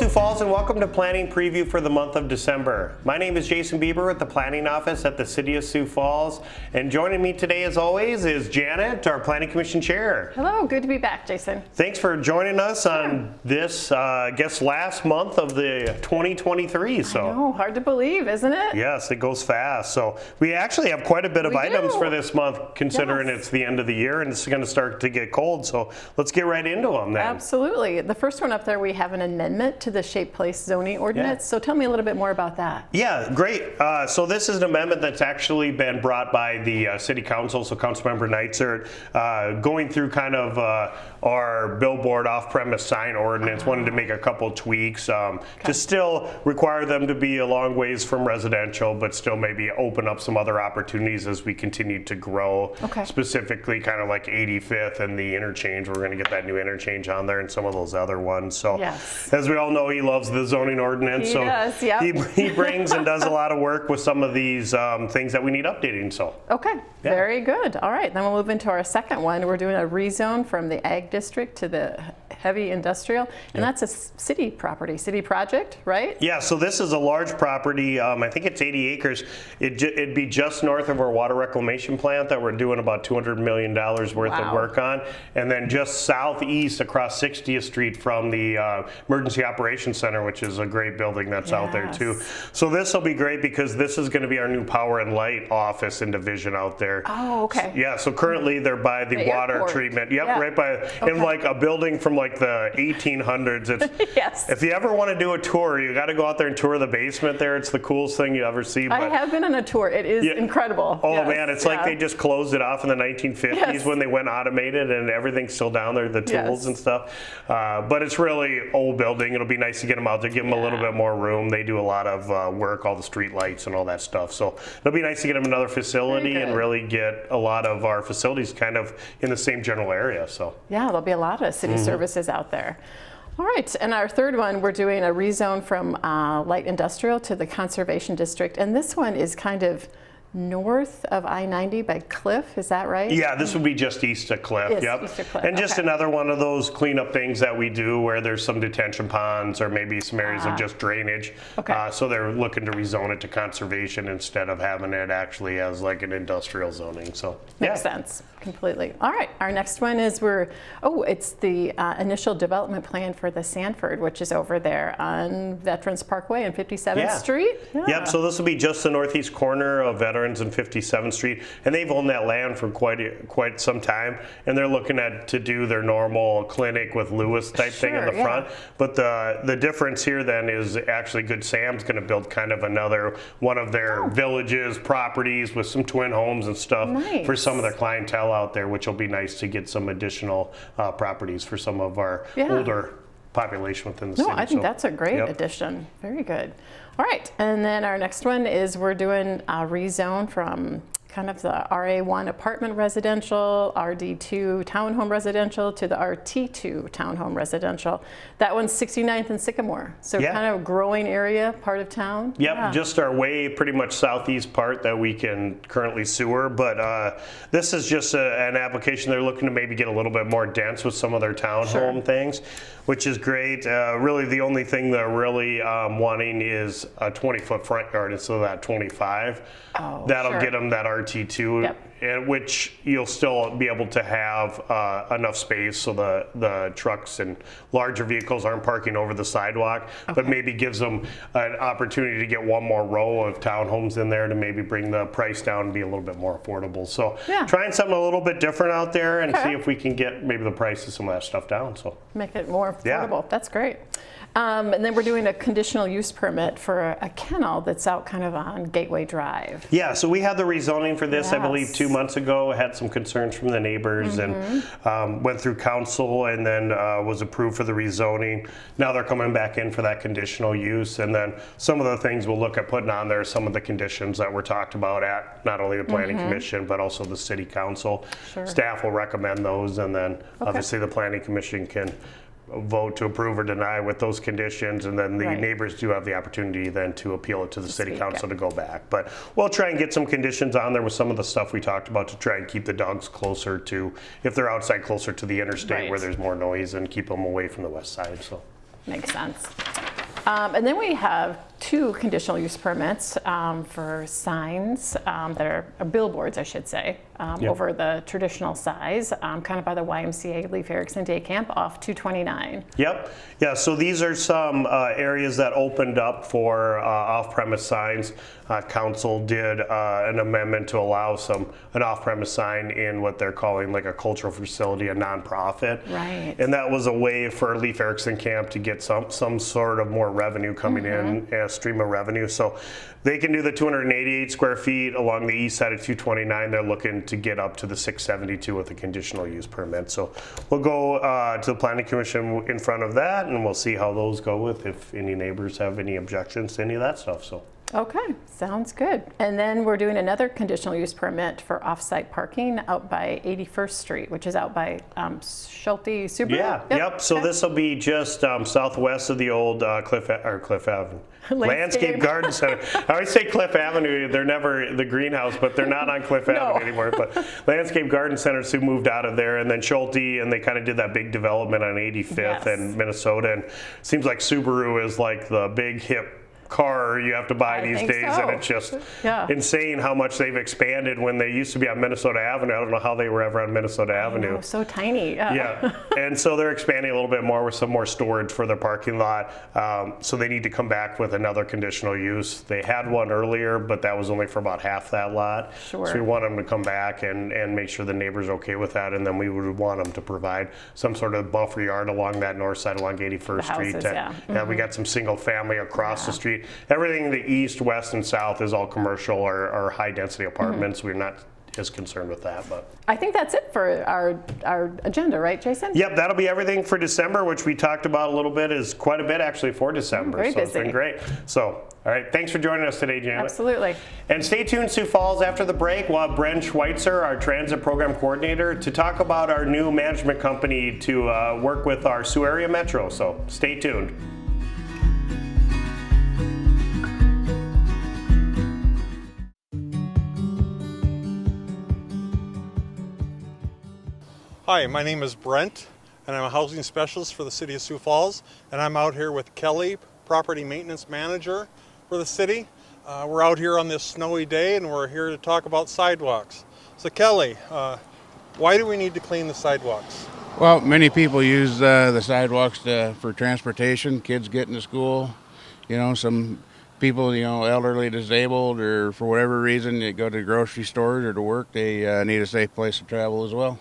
Sioux Falls, and welcome to Planning Preview for the month of December. My name is Jason Bieber with the Planning Office at the City of Sioux Falls, and joining me today as always is Janet, our Planning Commission Chair. Hello, good to be back, Jason. Thanks for joining us on this, I guess, last month of the 2023. So, I know, hard to believe, isn't it? Yes, it goes fast. So we actually have quite a bit of items for this month, considering it's the end of the year and it's going to start to get cold. So let's get right into them then. Absolutely. The first one up there, we have an amendment to the Shape Place zoning ordinance. So tell me a little bit more about that. Yeah, great. So this is an amendment that's actually been brought by the City Council, so Councilmember Schweitzer, going through kind of our billboard off-premise sign ordinance, wanted to make a couple tweaks to still require them to be a long ways from residential, but still maybe open up some other opportunities as we continue to grow. Specifically kind of like 85th and the interchange. We're going to get that new interchange on there and some of those other ones. So as we all know, he loves the zoning ordinance. He brings and does a lot of work with some of these things that we need updating. So very good. All right, then we'll move into our second one. We're doing a rezone from the ag district to the heavy industrial, and that's a city property, city project, right? Yeah, so this is a large property. I think it's 80 acres. It'd be just north of our water reclamation plant that we're doing about $200 million worth of work on, and then just southeast across 60th Street from the Emergency Operations Center, which is a great building that's out there too. So this will be great because this is going to be our new power and light office and division out there. Oh, okay. Yeah, so currently they're by the water airport treatment. Yep, right by, in like a building from like the 1800s. It's, if you ever want to do a tour, you got to go out there and tour the basement there. It's the coolest thing you ever see. I have been on a tour. It is incredible. Oh man, it's like they just closed it off in the 1950s when they went automated and everything's still down there, the tools and stuff. But it's really old building. It'll be nice to get them out there, give them a little bit more room. They do a lot of work, all the street lights and all that stuff. So it'll be nice to get them another facility and really get a lot of our facilities kind of in the same general area. So yeah, there'll be a lot of city services out there. All right, and our third one, we're doing a rezone from light industrial to the conservation district, and this one is kind of north of I-90 by Cliff, is that right? Yeah, this would be just east of Cliff. East of Cliff. And just another one of those cleanup things that we do where there's some detention ponds or maybe some areas of just drainage. So they're looking to rezone it to conservation instead of having it actually as like an industrial zoning. So makes sense completely. All right, our next one is it's the initial development plan for the Sanford, which is over there on Veterans Parkway and 57th Street. Yep, so this will be just the northeast corner of Veterans and 57th Street, and they've owned that land for quite some time, and they're looking to do their normal clinic with Lewis type thing in the front. But the difference here then is actually Good Sam's going to build kind of another one of their villages, properties with some twin homes and stuff for some of their clientele out there, which will be nice to get some additional properties for some of our older population within the city. I think that's a great addition. Very good. All right, and then our next one is we're doing a rezone from kind of the RA1 apartment residential, RD2 townhome residential to the RT2 townhome residential. That one's 69th and Sycamore. So kind of growing area, part of town. Just our way pretty much southeast part that we can currently sewer. But this is just an application. They're looking to maybe get a little bit more dense with some of their townhome things, which is great. Really the only thing they're really wanting is a 20-foot front yard instead of that 25. That'll get them that RT2, which you'll still be able to have enough space so the trucks and larger vehicles aren't parking over the sidewalk, but maybe gives them an opportunity to get one more row of townhomes in there to maybe bring the price down and be a little bit more affordable. So trying something a little bit different out there and see if we can get maybe the price of some of that stuff down. So make it more affordable. That's great. And then we're doing a conditional use permit for a kennel that's out kind of on Gateway Drive. Yeah, so we had the rezoning for this, I believe 2 months ago. Had some concerns from the neighbors and went through council and then was approved for the rezoning. Now they're coming back in for that conditional use, and then some of the things we'll look at putting on there, some of the conditions that were talked about at not only the Planning Commission but also the City Council. Staff will recommend those, and then obviously the Planning Commission can vote to approve or deny with those conditions, and then the neighbors do have the opportunity then to appeal it to the City Council to go back. But we'll try and get some conditions on there with some of the stuff we talked about to try and keep the dogs closer to, if they're outside, closer to the interstate where there's more noise, and keep them away from the west side. So makes sense. And then we have 2 conditional use permits for signs that are billboards, I should say, over the traditional size, kind of by the YMCA Leif Erikson Day Camp off 229. Yep. Yeah, so these are some areas that opened up for off-premise signs. Council did an amendment to allow an off-premise sign in what they're calling like a cultural facility, a nonprofit. Right. And that was a way for Leif Erikson Camp to get some sort of more revenue coming in, a stream of revenue. So they can do the 288 square feet along the east side of 229. They're looking to get up to the 672 with a conditional use permit. So we'll go to the Planning Commission in front of that, and we'll see how those go with, if any neighbors have any objections to any of that stuff. So. Okay, sounds good. And then we're doing another conditional use permit for off-site parking out by 81st Street, which is out by Schulte Subaru. Yeah, yep. So this will be just southwest of the old Cliff Avenue. Landscape Garden Center. I always say Cliff Avenue. They're never the greenhouse, but they're not on Cliff Avenue anymore. But Landscape Garden Center, Sue moved out of there, and then Schulte, and they kind of did that big development on 85th and Minnesota. And it seems like Subaru is like the big hip car you have to buy these days, and it's just insane how much they've expanded. When they used to be on Minnesota Avenue, I don't know how they were ever on Minnesota Avenue. Know, so tiny. Yeah, and so they're expanding a little bit more with some more storage for their parking lot. So they need to come back with another conditional use. They had one earlier, but that was only for about half that lot. Sure. So we want them to come back and make sure the neighbors are okay with that, and then we would want them to provide some sort of buffer yard along that north side along 81st Street. Houses, we got some single family across the street. Everything in the east, west, and south is all commercial or high density apartments. We're not as concerned with that, but I think that's it for our agenda, right, Jason? Yep, that'll be everything for December, which we talked about a little bit, is quite a bit actually for December. Very busy. It's been great. So, all right, thanks for joining us today, Janet. Absolutely. And stay tuned, Sioux Falls. After the break, we'll have Bren Schweitzer, our transit program coordinator, to talk about our new management company to work with our Sioux area metro. So stay tuned. Hi, my name is Brent, and I'm a housing specialist for the city of Sioux Falls, and I'm out here with Kelly, property maintenance manager for the city. We're out here on this snowy day, and we're here to talk about sidewalks. So Kelly, why do we need to clean the sidewalks? Well, many people use the sidewalks for transportation, kids getting to school. You know, some people, elderly, disabled, or for whatever reason, they go to grocery stores or to work, they need a safe place to travel as well.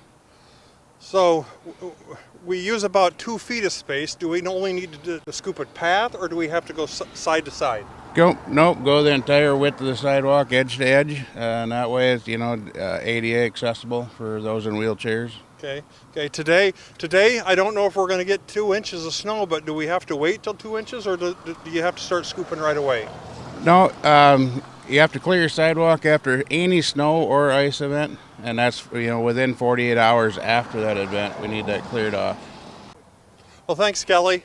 So we use about 2 feet of space. Do we only need to scoop a path, or do we have to go side to side? Go the entire width of the sidewalk, edge to edge, and that way it's, ADA accessible for those in wheelchairs. Okay. Today, I don't know if we're going to get 2 inches of snow, but do we have to wait till 2 inches, or do you have to start scooping right away? No, you have to clear your sidewalk after any snow or ice event, and that's, within 48 hours after that event, we need that cleared off. Well, thanks, Kelly.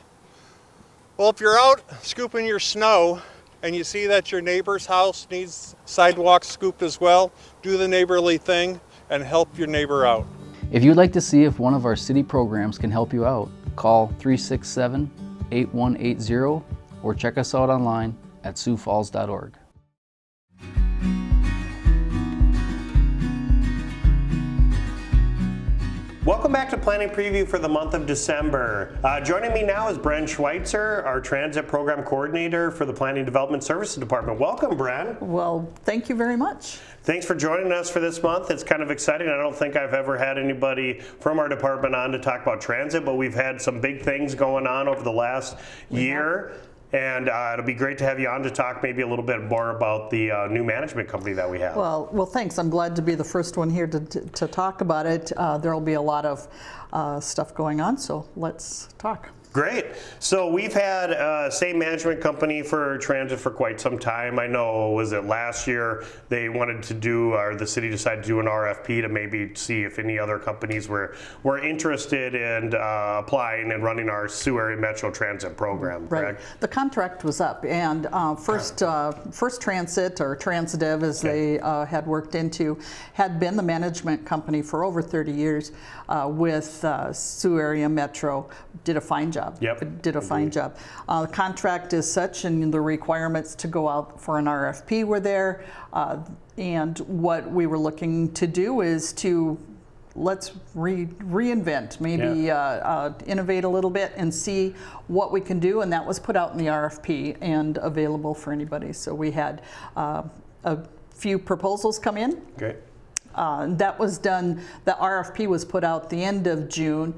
Well, if you're out scooping your snow and you see that your neighbor's house needs sidewalks scooped as well, do the neighborly thing and help your neighbor out. If you'd like to see if one of our city programs can help you out, call 367-8180 or check us out online at siouxfalls.org. Welcome back to Planning Preview for the month of December. Joining me now is Bren Schweitzer, our Transit Program Coordinator for the Planning Development Services Department. Welcome, Bren. Well, thank you very much. Thanks for joining us for this month. It's kind of exciting. I don't think I've ever had anybody from our department on to talk about transit, but we've had some big things going on over the last year. And it'll be great to have you on to talk maybe a little bit more about the new management company that we have. Well, thanks. I'm glad to be the first one here to talk about it. There'll be a lot of stuff going on, so let's talk. Great. So we've had same management company for transit for quite some time. I know, was it last year, they wanted to do, or the city decided to do an RFP to maybe see if any other companies were interested in applying and running our Sioux Area Metro Transit program, correct? Right. The contract was up, and First Transit, or Transidev as they had worked into, had been the management company for over 30 years with Sioux Area Metro, did a fine job. job. Yep. Did a fine job. The contract is such, and the requirements to go out for an RFP were there. And what we were looking to do is to let's reinvent, maybe innovate a little bit and see what we can do. And that was put out in the RFP and available for anybody. So we had a few proposals come in. Okay. That was done, the RFP was put out the end of June,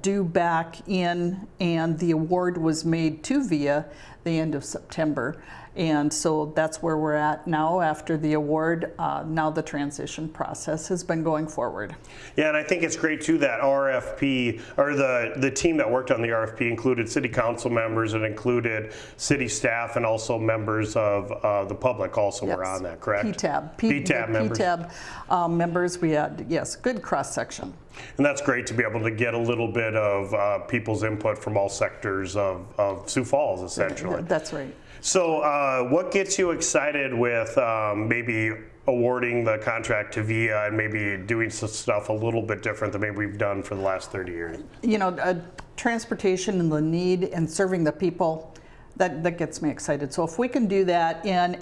due back in, and the award was made to VIA the end of September. And so that's where we're at now after the award. Now the transition process has been going forward. Yeah, and I think it's great too that RFP, or the team that worked on the RFP included city council members, and included city staff, and also members of the public also were on that, correct? PTAB members. PTAB members, we had, yes, good cross-section. And that's great to be able to get a little bit of people's input from all sectors of Sioux Falls, essentially. That's right. So what gets you excited with maybe awarding the contract to VIA and maybe doing some stuff a little bit different than maybe we've done for the last 30 years? You know, transportation and the need and serving the people, that gets me excited. So if we can do that in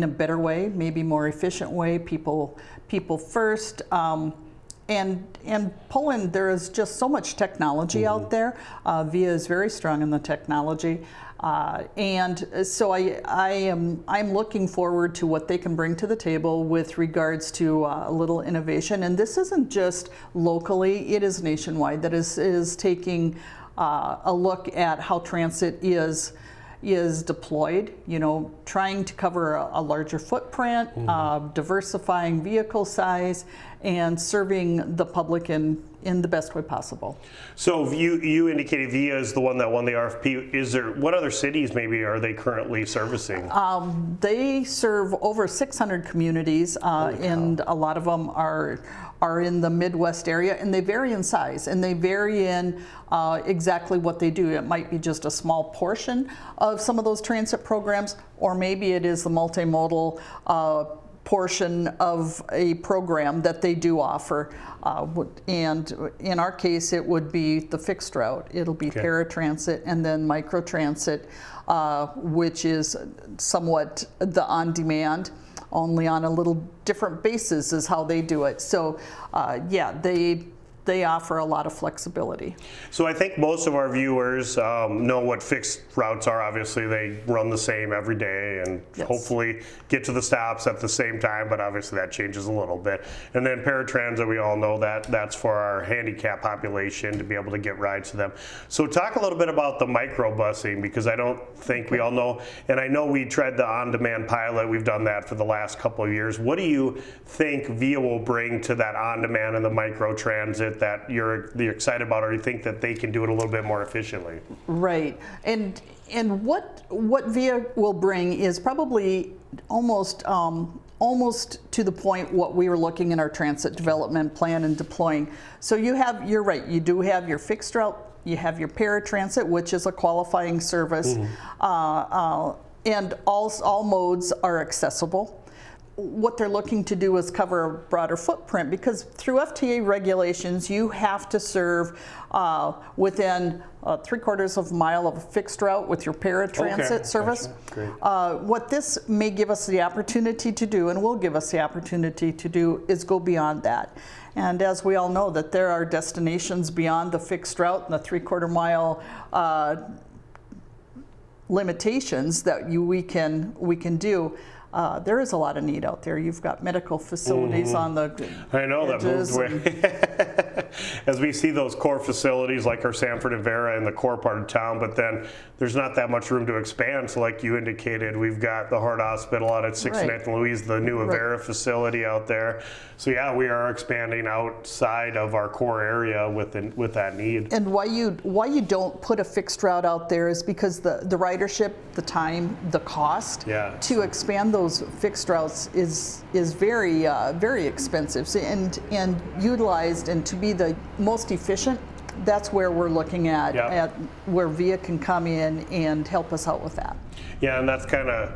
a better way, maybe more efficient way, people first, and Poland, there is just so much technology out there. VIA is very strong in the technology. And so I'm looking forward to what they can bring to the table with regards to a little innovation. And this isn't just locally, it is nationwide, that is taking a look at how transit is deployed, you know, trying to cover a larger footprint, diversifying vehicle size, and serving the public in the best way possible. So you indicated VIA is the one that won the RFP. Is there, what other cities maybe are they currently servicing? They serve over 600 communities, and a lot of them are in the Midwest area, and they vary in size, and they vary in exactly what they do. It might be just a small portion of some of those transit programs, or maybe it is the multimodal portion of a program that they do offer. And in our case, it would be the fixed route. It'll be paratransit and then microtransit, which is somewhat the on-demand, only on a little different basis is how they do it. So yeah, they offer a lot of flexibility. So I think most of our viewers know what fixed routes are. Obviously, they run the same every day and hopefully get to the stops at the same time, but obviously that changes a little bit. And then paratransit, we all know that's for our handicapped population to be able to get rides to them. So talk a little bit about the microbusing, because I don't think we all know, and I know we tried the on-demand pilot. We've done that for the last couple of years. What do you think VIA will bring to that on-demand and the microtransit that you're excited about, or you think that they can do it a little bit more efficiently? Right, and what VIA will bring is probably almost to the point what we were looking in our transit development plan and deploying. So you're right, you do have your fixed route, you have your paratransit, which is a qualifying service, and all modes are accessible. What they're looking to do is cover a broader footprint, because through FTA regulations, you have to serve within 3/4 of a mile of a fixed route with your paratransit service. Gotcha. What this may give us the opportunity to do, and will give us the opportunity to do, is go beyond that. And as we all know, that there are destinations beyond the fixed route and the 3/4 mile limitations that we can do. There is a lot of need out there. You've got medical facilities on the I know that moves away. As we see those core facilities like our Sanford and Vera in the core part of town, but then there's not that much room to expand. So like you indicated, we've got the Heart Hospital out at 69th and Louise, the new Avera facility out there. So yeah, we are expanding outside of our core area with that need. And why you don't put a fixed route out there is because the ridership, the time, the cost to expand those fixed routes is very very expensive. So, and utilized, and to be the most efficient, that's where we're looking at where VIA can come in and help us out with that. Yeah, and that's kind of,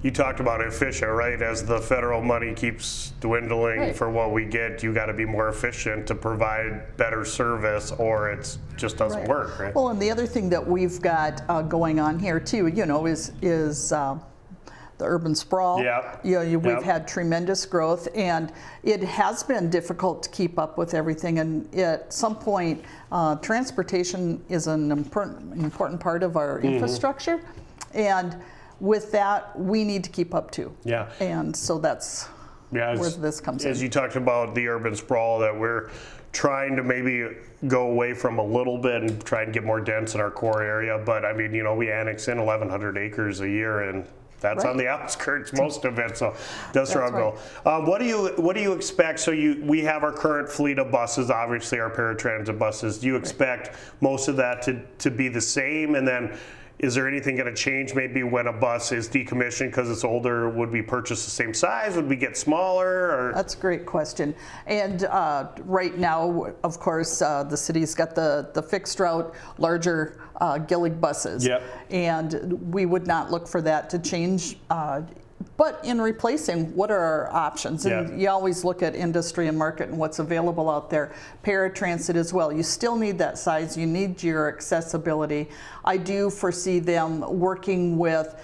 you talked about efficient, right? As the federal money keeps dwindling Right. for what we get, you got to be more efficient to provide better service, or it just doesn't Right. work, right? Well, and the other thing that we've got going on here too, is the urban sprawl. Yeah. We've Yep. had tremendous growth, and it has been difficult to keep up with everything. And at some point, transportation is an important part of our infrastructure, and with that, we need to keep up too. Yeah. And so that's Yeah, where this comes in. as you talked about the urban sprawl, that we're trying to maybe go away from a little bit and try and get more dense in our core area. But I mean, we annex in 1,100 acres a year, and that's on Right. the outskirts, most of it, so does struggle. right. What do you expect? So we have our current fleet of buses, obviously our paratransit buses. Do you expect most of that to be the same? And then is there anything going to change maybe when a bus is decommissioned because it's older? Would we purchase the same size? Would we get smaller? Or? That's a great question. And right now, of course, the city's got the fixed route, larger Gillig buses. Yep. And we would not look for that to change. But in replacing, what are our options? And Yeah. you always look at industry and market and what's available out there. Paratransit as well. You still need that size. You need your accessibility. I do foresee them working with,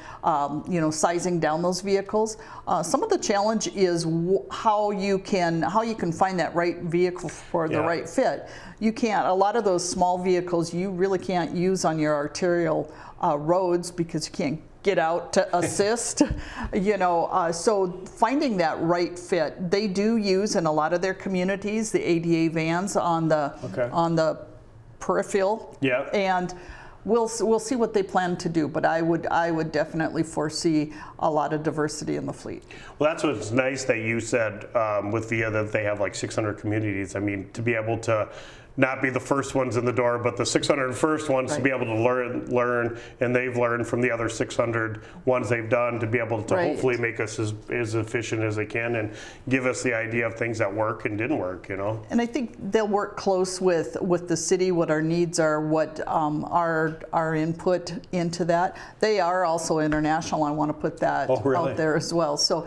sizing down those vehicles. Some of the challenge is how you can find that right vehicle for the Yeah. right fit. You can't. A lot of those small vehicles you really can't use on your arterial roads because you can't get out to assist, so finding that right fit. They do use in a lot of their communities the ADA vans on the peripheral. Yeah. And we'll see what they plan to do, but I would definitely foresee a lot of diversity in the fleet. Well, that's what's nice that you said with VIA, that they have like 600 communities. I mean, to be able to not be the first ones in the door, but the 601st ones to Right. be able to learn, and they've learned from the other 600 ones they've done to be able to Right. hopefully make us as efficient as they can and give us the idea of things that work and didn't work, And I think they'll work close with the city, what our needs are, what our input into that. They are also international. I want to put that Oh, really? out there as well. So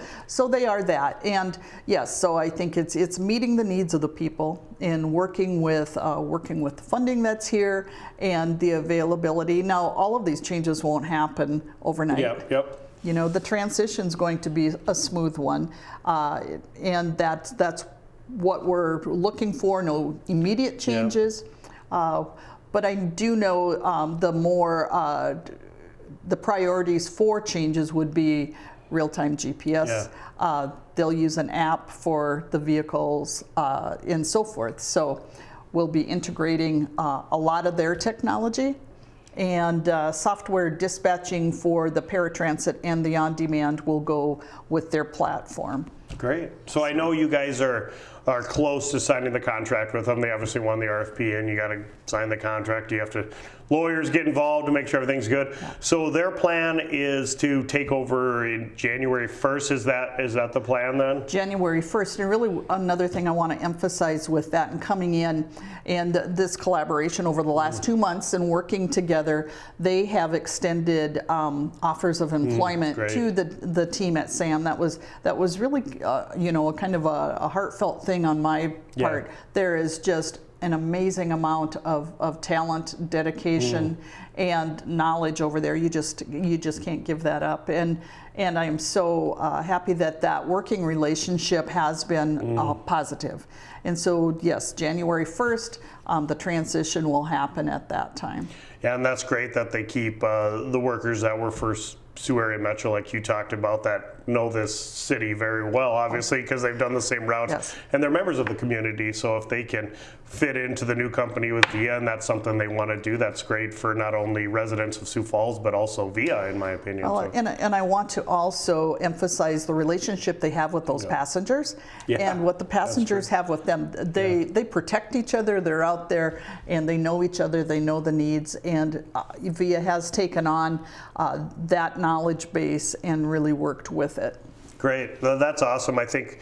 they are that. And yes, so I think it's meeting the needs of the people and working with the funding that's here and the availability. Now, all of these changes won't happen overnight. Yep. The transition's going to be a smooth one, and that's what we're looking for. No immediate changes, but I do know the priorities for changes would be real-time GPS. They'll use an app for the vehicles and so forth. So we'll be integrating a lot of their technology, and software dispatching for the paratransit and the on-demand will go with their platform. Great. So I know you guys are close to signing the contract with them. They obviously won the RFP, and you got to sign the contract. You have to, lawyers get involved to make sure everything's good. So their plan is to take over in January 1st. Is that the plan then? January 1st. And really another thing I want to emphasize with that and coming in and this collaboration over the last 2 months and working together, they have extended offers of employment Great. to the team at SAM. That was really kind of a heartfelt thing on my part. There is just an amazing amount of talent, dedication, and knowledge over there. You just can't give that up. And I am so happy that working relationship has been positive. And so yes, January 1st, the transition will happen at that time. Yeah, and that's great that they keep the workers that were first Sioux area Metro, like you talked about, that know this city very well, obviously, because they've done the same routes. Yes. And they're members of the community, so if they can fit into the new company with VIA and that's something they want to do, that's great for not only residents of Sioux Falls, but also VIA, in my opinion. Well, and I want to also emphasize the relationship they have with those passengers and what the passengers have with them. They protect each other, they're out there, and they know each other, they know the needs, and VIA has taken on that knowledge base and really worked with it. Great. Well, that's awesome. I think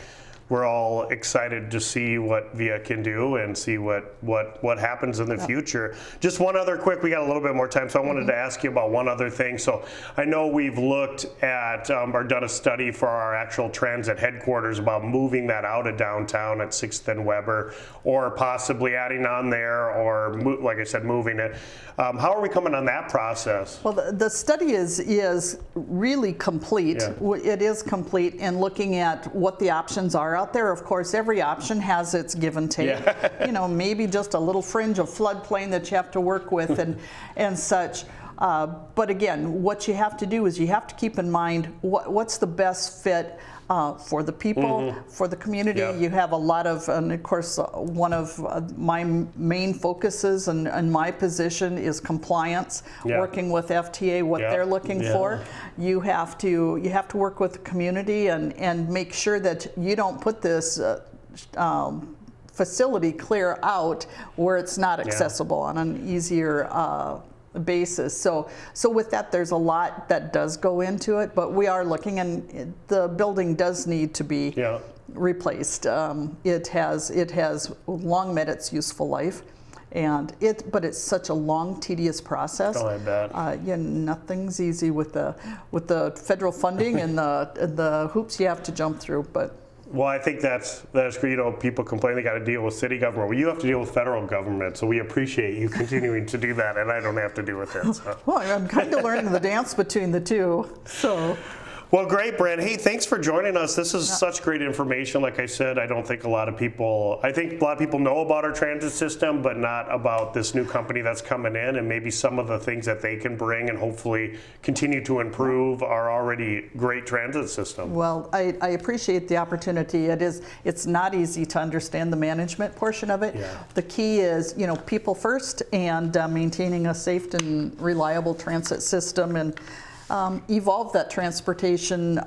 we're all excited to see what VIA can do and see what happens in the future. Just one other quick, we got a little bit more time, so I wanted to ask you about one other thing. So I know we've looked at or done a study for our actual transit headquarters about moving that out of downtown at 6th and Weber, or possibly adding on there, or like I said, moving it. How are we coming on that process? Well, the study is really complete. Yeah. It is complete in looking at what the options are out there. Of course, every option has its give and take. Yeah. You know, maybe just a little fringe of floodplain that you have to work with and such. But again, what you have to do is you have to keep in mind what's the best fit for the people, for the community. Yeah. You have a lot of, and of course, one of my main focuses and my position is compliance, Yeah. working with FTA, what Yeah. they're looking Yeah. for. You have to work with the community and make sure that you don't put this facility clear out where it's not accessible on an easier basis. So with that, there's a lot that does go into it, but we are looking, and the building does need to be replaced. It has long met its useful life, but it's such a long, tedious process. Oh, I bet. Nothing's easy with the federal funding and the hoops you have to jump through, but. Well, I think that's you know, people complain they got to deal with city government. Well, you have to deal with federal government, so we appreciate you continuing to do that, and I don't have to do with it. So. Well, I'm kind of learning the dance between the two, so. Well, great, Bren. Hey, thanks for joining us. This is such great information. Like I said, I think a lot of people know about our transit system, but not about this new company that's coming in, and maybe some of the things that they can bring and hopefully continue to improve our already great transit system. Well, I appreciate the opportunity. It's not easy to understand the management portion of it. Yeah. The key is, you know, people first, and maintaining a safe and reliable transit system, and evolve that transportation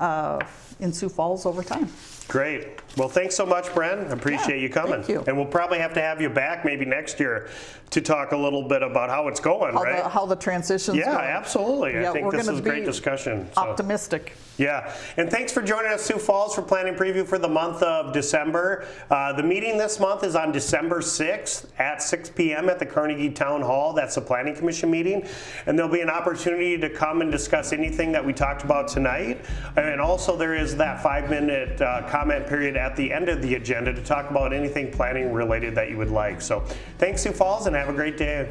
in Sioux Falls over time. Great. Well, thanks so much, Bren. Appreciate you coming. Thank you. And we'll probably have to have you back maybe next year to talk a little bit about how it's going, right? How the transition's going. Yeah, absolutely. Yeah, I think we're this gonna is a great be discussion. So. Optimistic. Yeah, and thanks for joining us, Sioux Falls, for Planning Preview for the month of December. The meeting this month is on December 6th at 6 p.m. at the Carnegie Town Hall. That's the Planning Commission meeting. And there'll be an opportunity to come and discuss anything that we talked about tonight. And also there is that 5-minute comment period at the end of the agenda to talk about anything planning related that you would like. So thanks, Sioux Falls, and have a great day.